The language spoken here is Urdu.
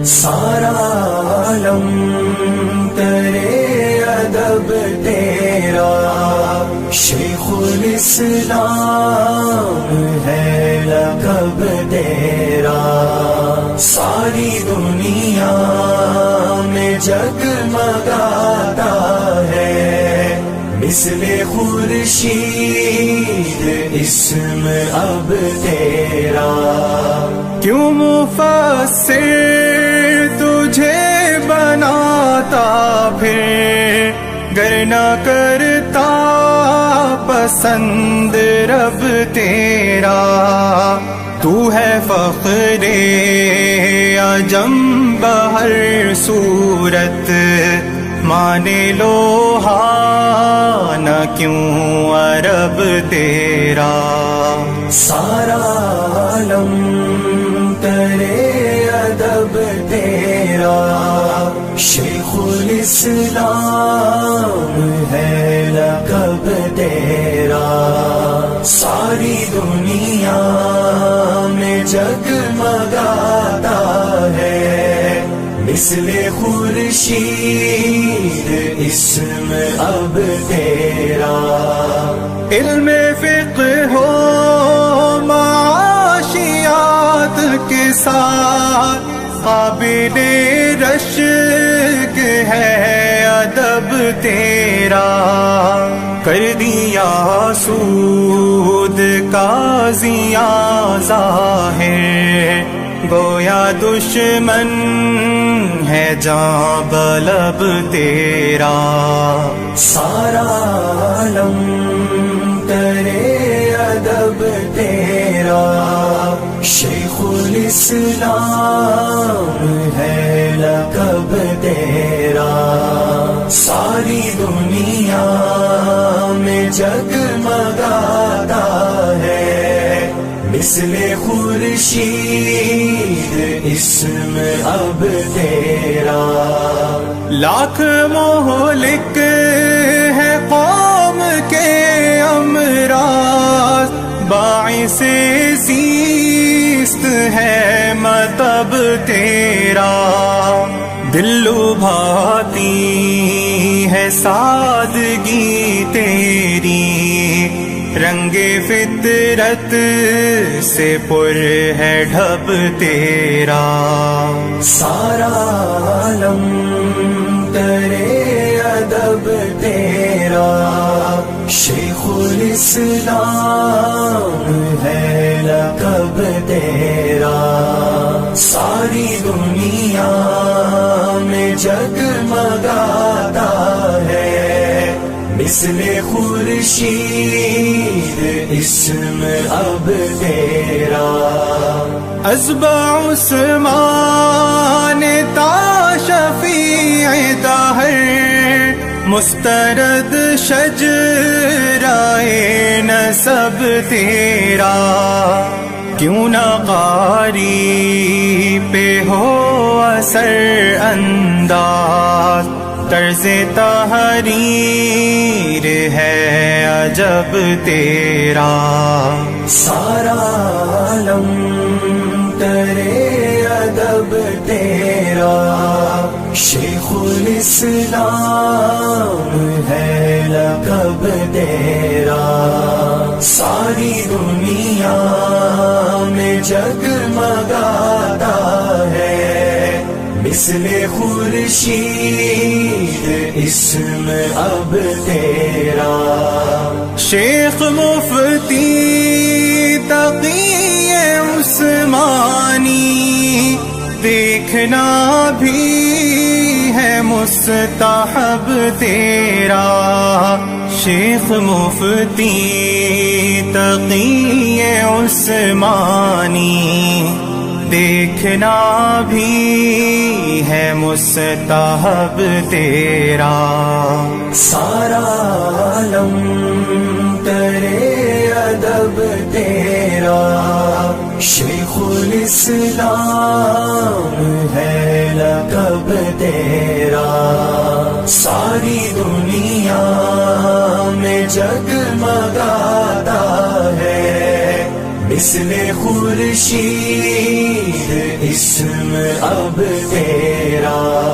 سارا عالم تیرے ادب تیرا، شیخ الاسلام ہے لقب تیرا، ساری دنیا میں جگمگاتا ہے مثل خورشید اسم اب تیرا۔ کیوں مفسر تجھے بناتا پھر گر نہ کرتا پسند رب تیرا، تو ہے فخر عجم بہر صورت، مانے لو نہ کیوں عرب تیرا۔ سارا عالم تیرے ادب تیرا، شیخ الاسلام ہے لقب تیرا، ساری دنیا میں جگمگاتا ہے مثل خورشید اسم اب تیرا۔ علم فقہ ہو معاشیات کے ساتھ قابل رشک ہے ادب تیرا، کر دیا سود کا زیاں ظاہر، گویا دشمن ہے جاں بلب تیرا۔ سارا عالم تیرے ادب تیرا، شیخ الاسلام ہے لقب تیرا، ساری دنیا میں جگمگاتا ہے مثل خورشید اسم اب تیرا۔ لاکھ مہلک ہے قوم کے امراض، باعث زیست ہے مطب تیرا، دل لبھاتی ہے سادگی تیری، رنگ فطرت سے پر ہے ڈھب تیرا۔ سارا عالم تیرے ادب تیرا، شیخ الاسلام ہے لقب تیرا، ساری دنیا میں جگمگاتا ہے مثل خورشید اسم اب تیرا۔ ازبع عثمان تا شفیع دہر، مسترد شجرائے نسب تیرا، کیوں نہ قاری پہ ہو اثر انداز، طرز تحریر ہے عجب تیرا۔ سارا عالم تیرے ادب تیرا، شیخ الاسلام ہے لقب تیرا، ساری دنیا میں جگمگاتا ہے مثل خورشید اسم اب تیرا۔ شیخ مفتی تقی عثمانی، دیکھنا بھی ہے مستحب تیرا، شیخ مفتی تقی عثمانی، دیکھنا بھی ہے مستحب تیرا۔ سارا عالم تیرے ادب تیرا، شیخ الاسلام ہے لقب تیرا، ساری دنیا میں جگمگاتا ہے مثل خورشید اسم اب تیرا۔